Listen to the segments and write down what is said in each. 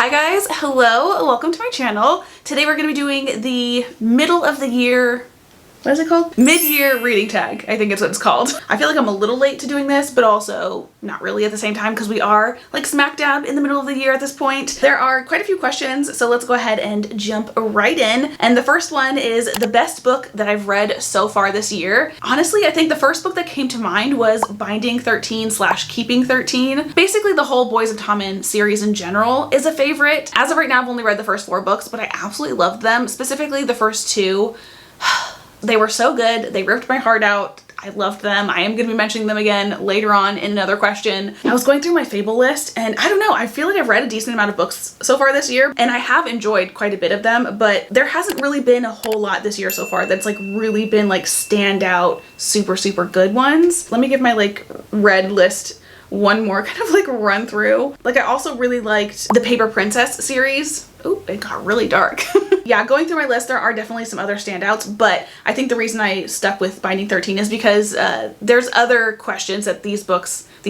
Hi guys, hello, welcome to my channel. Today we're going to be doing the middle of the year, what is it called? Mid-year reading tag, I think is what it's called. I feel like I'm a little late to doing this, but also not really at the same time because we are like smack dab in the middle of the year at this point. There are quite a few questions, so let's go ahead and jump right in. And the first one is the best book that I've read so far this year. Honestly, I think the first book that came to mind was Binding 13 / Keeping 13. Basically, the whole Boys of Tommen series in general is a favorite. As of right now, I've only read the first 4 books, but I absolutely loved them, specifically the first 2. They were so good. They ripped my heart out. I loved them. I am going to be mentioning them again later on in another question. I was going through my Fable list and I don't know, I feel like I've read a decent amount of books so far this year and I have enjoyed quite a bit of them, but there hasn't really been a whole lot this year so far that's like really been like standout super good ones. Let me give my like read list one more kind of like run through. Like I also really liked the Paper Princess series. Oh, it got really dark. Yeah, going through my list, there are definitely some other standouts, but I think the reason I stuck with Binding 13 is because there's other questions that these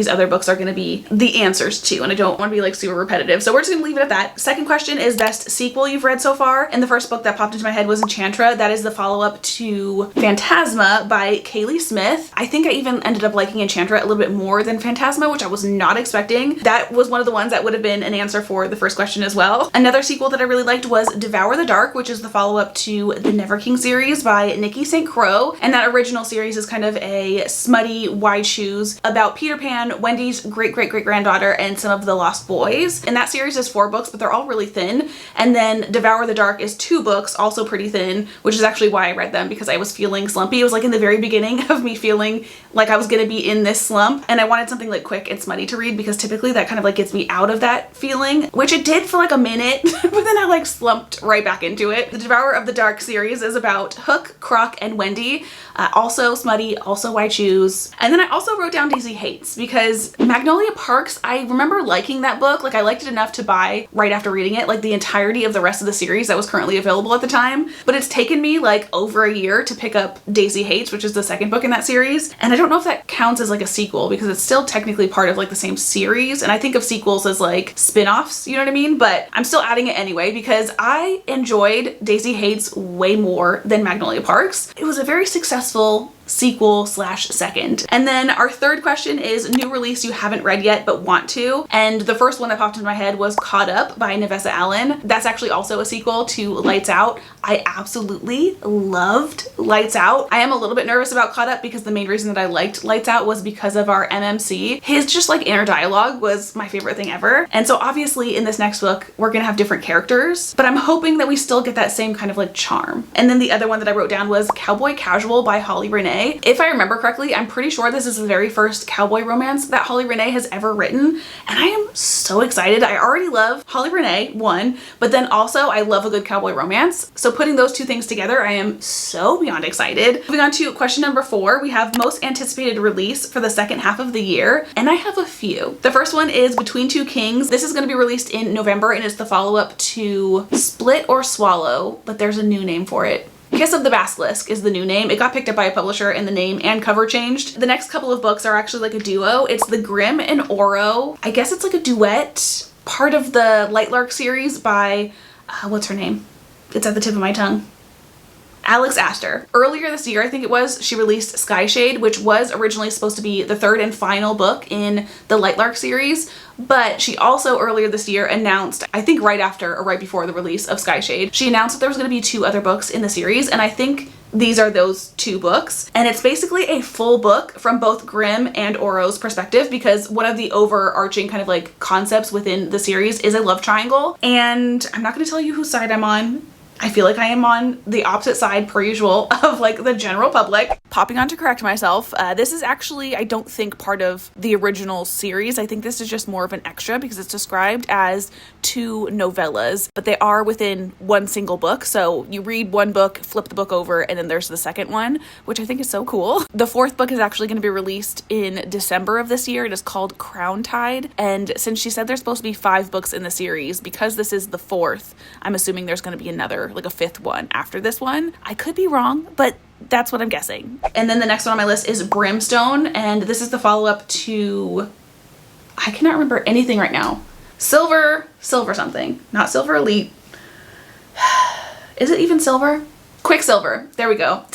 other books are going to be the answers to, and I don't want to be like super repetitive, so we're just going to leave it at that. Second question is best sequel you've read so far, and the first book that popped into my head was Enchantra. That is the follow-up to Phantasma by Kaylee Smith. I think I even ended up liking Enchantra a little bit more than Phantasma, which I was not expecting. That was one of the ones that would have been an answer for the first question as well. Another sequel that I really liked was Devour the Dark, which is the follow-up to the Never King series by Nikki St. Crow, and that original series is kind of a smutty wide shoes about Peter Pan, Wendy's great-great-great-granddaughter, and some of the Lost Boys. And that series is 4 books, but they're all really thin. And then Devour the Dark is 2 books, also pretty thin, which is actually why I read them, because I was feeling slumpy. It was like in the very beginning of me feeling like I was gonna be in this slump, and I wanted something like quick and smutty to read because typically that kind of like gets me out of that feeling, which it did for like a minute, but then I like slumped right back into it. The Devour of the Dark series is about Hook, Croc, and Wendy. Also smutty, also white shoes. And then I also wrote down Daisy Hates because Magnolia Parks, I remember liking that book. Like I liked it enough to buy right after reading it, like the entirety of the rest of the series that was currently available at the time. But it's taken me like over a year to pick up Daisy Hates, which is the second book in that series. And I don't know if that counts as like a sequel because it's still technically part of like the same series. And I think of sequels as like spin-offs, you know what I mean? But I'm still adding it anyway because I enjoyed Daisy Hates way more than Magnolia Parks. It was a very successful sequel / second. And then our third question is new release you haven't read yet but want to. And the first one that popped into my head was Caught Up by Nevessa Allen. That's actually also a sequel to Lights Out. I absolutely loved Lights Out. I am a little bit nervous about Caught Up because the main reason that I liked Lights Out was because of our MMC. His just like inner dialogue was my favorite thing ever. And so obviously in this next book, we're gonna have different characters, but I'm hoping that we still get that same kind of like charm. And then the other one that I wrote down was Cowboy Casual by Holly Renee. If I remember correctly, I'm pretty sure this is the very first cowboy romance that Holly Renee has ever written, and I am so excited. I already love Holly Renee, one, but then also I love a good cowboy romance. So putting those two things together, I am so beyond excited. Moving on to question number 4, we have most anticipated release for the second half of the year, and I have a few. The first one is Between Two Kings. This is going to be released in November, and it's the follow-up to Split or Swallow, but there's a new name for it. Kiss of the Basilisk is the new name. It got picked up by a publisher and the name and cover changed. The next couple of books are actually like a duo. It's the Grimm and Oro. I guess it's like a duet, part of the Lightlark series by, what's her name? It's at the tip of my tongue. Alex Astor. Earlier this year, I think it was, she released Skyshade, which was originally supposed to be the 3rd and final book in the Lightlark series, but she also earlier this year announced, I think right after or right before the release of Skyshade, she announced that there was going to be 2 other books in the series, and I think these are those 2 books. And it's basically a full book from both Grimm and Oro's perspective because one of the overarching kind of like concepts within the series is a love triangle, and I'm not going to tell you whose side I'm on. I feel like I am on the opposite side per usual of like the general public. Popping on to correct myself, this is actually, I don't think, part of the original series. I think this is just more of an extra because it's described as 2 novellas, but they are within one single book. So you read one book, flip the book over, and then there's the second one, which I think is so cool. The 4th book is actually going to be released in December of this year. It is called Crown Tide. And since she said there's supposed to be 5 books in the series, because this is the 4th, I'm assuming there's going to be another, like a 5th one after this one. I could be wrong, but that's what I'm guessing. And then the next one on my list is Brimstone, and this is the follow-up to, I cannot remember anything right now. Silver something, not Silver Elite. Is it even Silver? Quicksilver, there we go.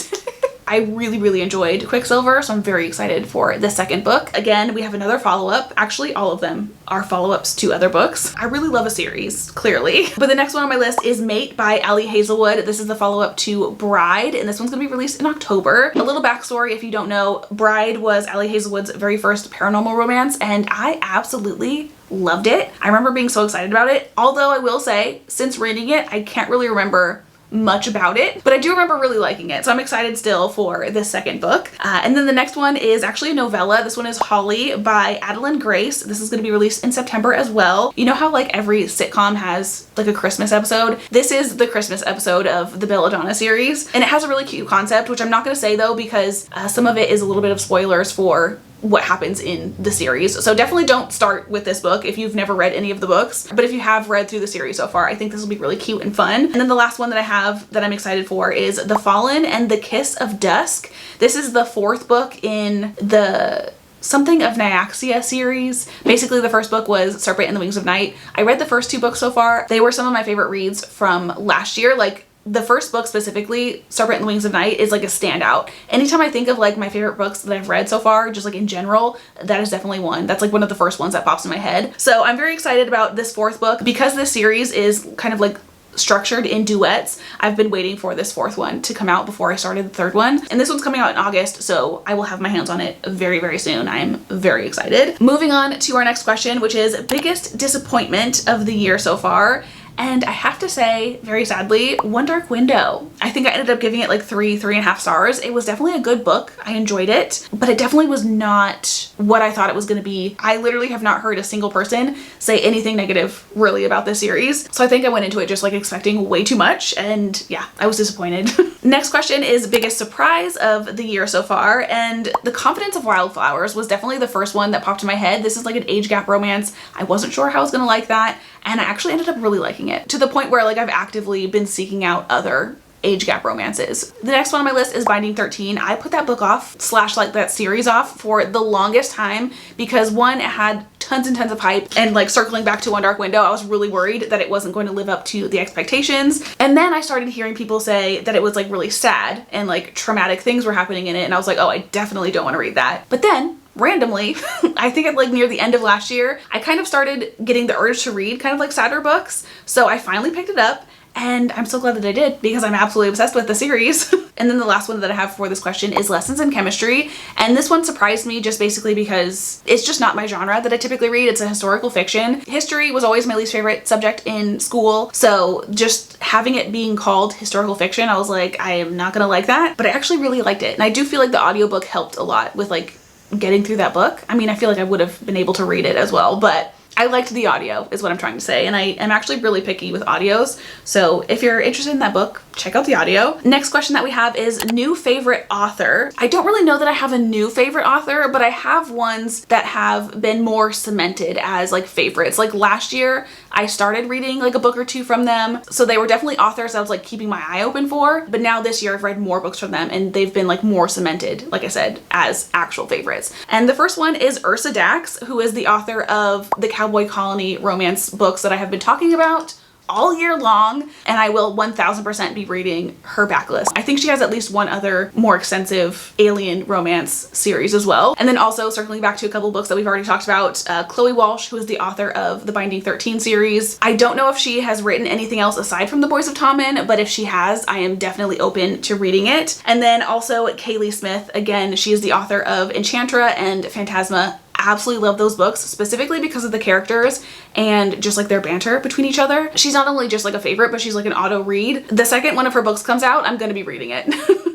I really enjoyed Quicksilver, so I'm very excited for the second book. Again, we have another follow-up. Actually, all of them are follow-ups to other books. I really love a series, clearly. But the next one on my list is Mate by Ali Hazelwood. This is the follow-up to Bride, and this one's gonna be released in October. A little backstory, if you don't know, Bride was Ali Hazelwood's very first paranormal romance, and I absolutely loved it. I remember being so excited about it, although I will say, since reading it, I can't really remember much about it, but I do remember really liking it, so I'm excited still for this second book. And then the next one is actually a novella. This one is Holly by Adeline Grace. This is going to be released in September as well. You know how like every sitcom has like a Christmas episode? This is the Christmas episode of the Belladonna series, and it has a really cute concept, which I'm not going to say though because some of it is a little bit of spoilers for what happens in the series. So definitely don't start with this book if you've never read any of the books. But if you have read through the series so far, I think this will be really cute and fun. And then the last one that I have that I'm excited for is The Fallen and the Kiss of Dusk. This is the fourth book in the Something of Nyaxia series. Basically, the first book was Serpent and the Wings of Night. I read the first two books so far. They were some of my favorite reads from last year. Like, the first book specifically, Serpent and the Wings of Night, is like a standout. Anytime I think of like my favorite books that I've read so far, just like in general, that is definitely one. That's like one of the first ones that pops in my head. So I'm very excited about this fourth book. Because this series is kind of like structured in duets, I've been waiting for this fourth one to come out before I started the third one. And this one's coming out in August, so I will have my hands on it very soon. I'm very excited. Moving on to our next question, which is biggest disappointment of the year so far. And I have to say, very sadly, One Dark Window. I think I ended up giving it like 3.5 stars. It was definitely a good book. I enjoyed it, but it definitely was not what I thought it was going to be. I literally have not heard a single person say anything negative really about this series. So I think I went into it just like expecting way too much, and yeah, I was disappointed. Next question is biggest surprise of the year so far, and The Confidence of Wildflowers was definitely the first one that popped in my head. This is like an age gap romance. I wasn't sure how I was going to like that, and I actually ended up really liking it, to the point where like I've actively been seeking out other age gap romances. The next one on my list is Binding 13. I put that book off / like that series off for the longest time because one, it had tons and tons of hype, and like circling back to One Dark Window, I was really worried that it wasn't going to live up to the expectations. And then I started hearing people say that it was like really sad and like traumatic things were happening in it, and I was like, oh, I definitely don't want to read that. But then randomly, I think at like near the end of last year, I kind of started getting the urge to read kind of like sadder books. So I finally picked it up, and I'm so glad that I did because I'm absolutely obsessed with the series. And then the last one that I have for this question is Lessons in Chemistry. And this one surprised me just basically because it's just not my genre that I typically read. It's a historical fiction. History was always my least favorite subject in school. So just having it being called historical fiction, I was like, I am not gonna like that. But I actually really liked it. And I do feel like the audiobook helped a lot with like getting through that book. I mean, I feel like I would have been able to read it as well, but I liked the audio is what I'm trying to say, and I am actually really picky with audios, so if you're interested in that book, check out the audio. Next question that we have is new favorite author. I don't really know that I have a new favorite author, but I have ones that have been more cemented as like favorites. Like last year, I started reading like a book or two from them, so they were definitely authors I was like keeping my eye open for, but now this year I've read more books from them and they've been like more cemented, like I said, as actual favorites. And the first one is Ursa Dax, who is the author of the Cowboy Colony romance books that I have been talking about all year long, and I will 1000% be reading her backlist. I think she has at least one other more extensive alien romance series as well. And then also circling back to a couple books that we've already talked about, Chloe Walsh, who is the author of the Binding 13 series. I don't know if she has written anything else aside from The Boys of Tommen, but if she has, I am definitely open to reading it. And then also Kaylee Smith, again, she is the author of Enchantra and Phantasma. Absolutely love those books, specifically because of the characters and just like their banter between each other. She's not only just like a favorite, but she's like an auto read. The second one of her books comes out, I'm gonna be reading it.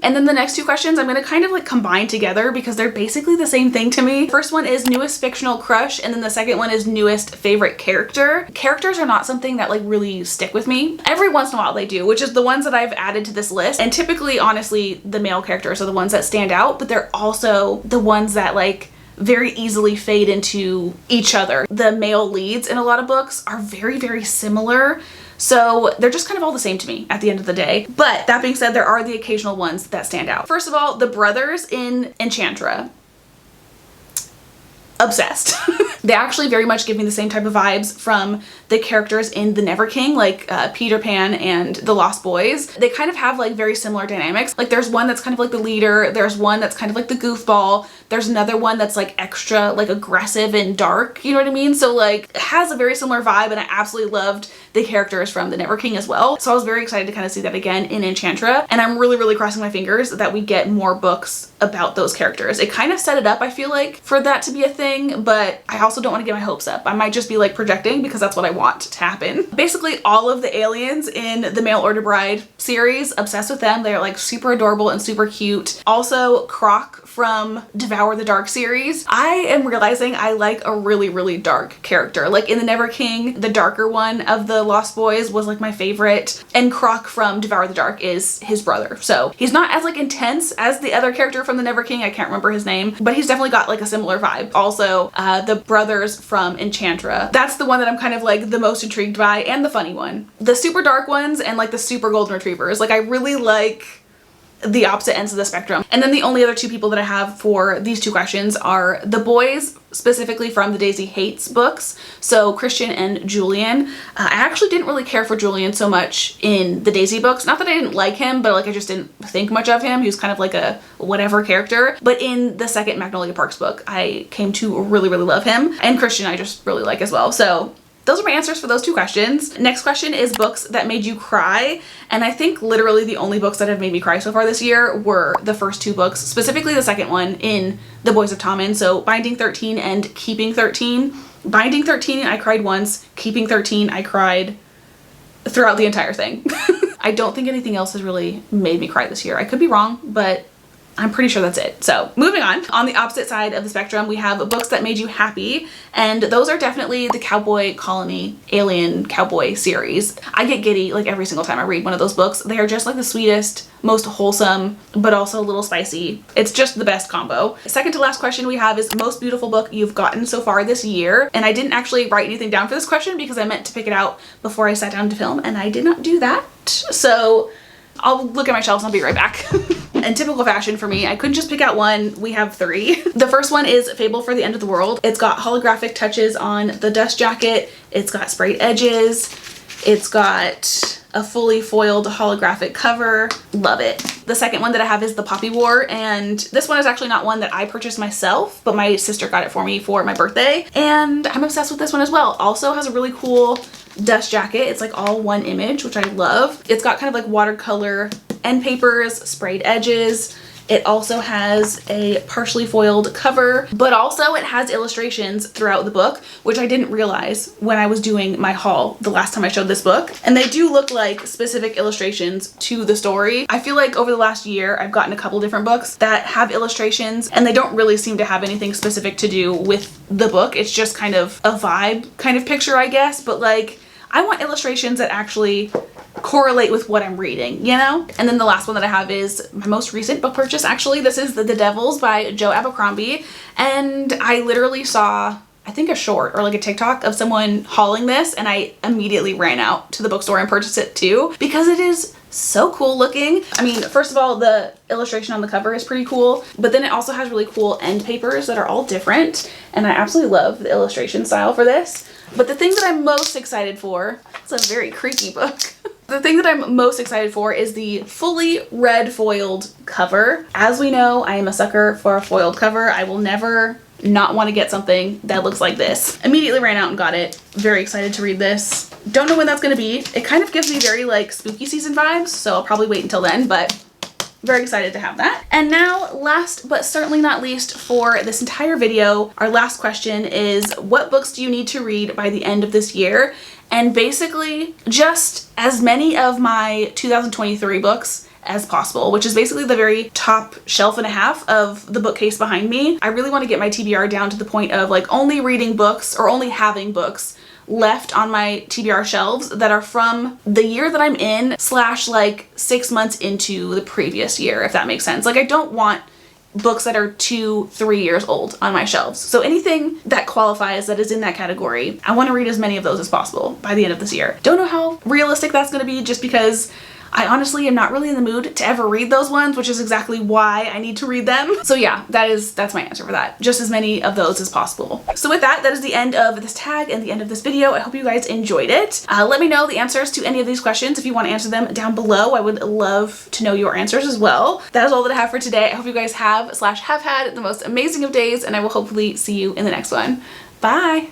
And then the next two questions I'm gonna kind of like combine together because they're basically the same thing to me. First one is newest fictional crush, and then the second one is newest favorite character. Characters are not something that like really stick with me. Every once in a while they do, which is the ones that I've added to this list. And typically, honestly, the male characters are the ones that stand out, but they're also the ones that like very easily fade into each other. The male leads in a lot of books are very similar, so they're just kind of all the same to me at the end of the day. But that being said, there are the occasional ones that stand out. First of all, the brothers in Enchantra. obsessed. They actually very much give me the same type of vibes from the characters in The Never King, like Peter Pan and the Lost Boys. They kind of have like very similar dynamics. Like there's one that's kind of like the leader, there's one that's kind of like the goofball, there's another one that's like extra like aggressive and dark, you know what I mean? So like it has a very similar vibe, and I absolutely loved the characters from The Never King as well. So I was very excited to kind of see that again in Enchantra, and I'm really crossing my fingers that we get more books about those characters. It kind of set it up, I feel like, for that to be a thing, but I also don't want to get my hopes up. I might just be like projecting because that's what I want to happen. Basically all of the aliens in the Mail Order Bride series, obsessed with them. They're like super adorable and super cute. Also Croc from Devour the Dark series. I am realizing I like a really dark character. Like in The Never King, the darker one of the Lost Boys was like my favorite, and Croc from Devour the Dark is his brother. So he's not as like intense as the other character from The Never King. I can't remember his name, but he's definitely got like a similar vibe. Also the brothers from Enchantra. That's the one that I'm kind of like the most intrigued by, and the funny one. The super dark ones and like the super golden retrievers. Like I really like the opposite ends of the spectrum. And then the only other two people that I have for these two questions are the boys, specifically from the Daisy Hates books. So Christian and Julian. I actually didn't really care for Julian so much in the Daisy books. Not that I didn't like him, but like I just didn't think much of him. He was kind of like a whatever character. But in the second Magnolia Parks book, I came to really love him. And Christian I just really like as well. So those are my answers for those two questions. Next question is books that made you cry. And I think literally the only books that have made me cry so far this year were the first two books, specifically the second one in The Boys of Tommen. So Binding 13 and Keeping 13. Binding 13, I cried once. Keeping 13, I cried throughout the entire thing. I don't think anything else has really made me cry this year. I could be wrong, but I'm pretty sure that's it. So moving on the opposite side of the spectrum, we have books that made you happy. And those are definitely the Cowboy Colony Alien Cowboy series. I get giddy like every single time I read one of those books. They are just like the sweetest, most wholesome, but also a little spicy. It's just the best combo. Second to last question we have is most beautiful book you've gotten so far this year. And I didn't actually write anything down for this question because I meant to pick it out before I sat down to film, and I did not do that. So I'll look at my shelves and I'll be right back. In typical fashion for me, I couldn't just pick out one. We have three. The first one is Fable for the End of the World. It's got holographic touches on the dust jacket. It's got sprayed edges. It's got a fully foiled holographic cover. Love it. The second one that I have is The Poppy War, and this one is actually not one that I purchased myself, but my sister got it for me for my birthday, and I'm obsessed with this one as well. Also has a really cool dust jacket. It's like all one image, which I love. It's got kind of like watercolor end papers, sprayed edges. It also has a partially foiled cover, but also it has illustrations throughout the book, which I didn't realize when I was doing my haul the last time I showed this book. And they do look like specific illustrations to the story. I feel like over the last year, I've gotten a couple different books that have illustrations, and they don't really seem to have anything specific to do with the book. It's just kind of a vibe kind of picture, I guess, but like I want illustrations that actually correlate with what I'm reading, you know? And then the last one that I have is my most recent book purchase, actually. This is The Devils by Joe Abercrombie, and I literally saw, I think, a short or like a TikTok of someone hauling this, and I immediately ran out to the bookstore and purchased it too because it is so cool looking. I mean, first of all, the illustration on the cover is pretty cool, but then it also has really cool end papers that are all different, and I absolutely love the illustration style for this. But the thing that I'm most excited for, it's a very creaky book. The thing that I'm most excited for is the fully red foiled cover. As we know, I am a sucker for a foiled cover. I will never not want to get something that looks like this. Immediately ran out and got it. Very excited to read this. Don't know when that's going to be. It kind of gives me very like spooky season vibes, so I'll probably wait until then, but very excited to have that. And now, last but certainly not least for this entire video, our last question is, what books do you need to read by the end of this year? And basically just as many of my 2023 books as possible, which is basically the very top shelf and a half of the bookcase behind me. I really want to get my TBR down to the point of like only reading books or only having books left on my TBR shelves that are from the year that I'm in / like 6 months into the previous year, if that makes sense. Like I don't want books that are 2-3 years old on my shelves. So anything that qualifies that is in that category, I want to read as many of those as possible by the end of this year. Don't know how realistic that's going to be just because I honestly am not really in the mood to ever read those ones, which is exactly why I need to read them. So yeah, that's my answer for that. Just as many of those as possible. So with that is the end of this tag and the end of this video. I hope you guys enjoyed it. Let me know the answers to any of these questions if you want to answer them down below. I would love to know your answers as well. That is all that I have for today. I hope you guys have had the most amazing of days, and I will hopefully see you in the next one. Bye!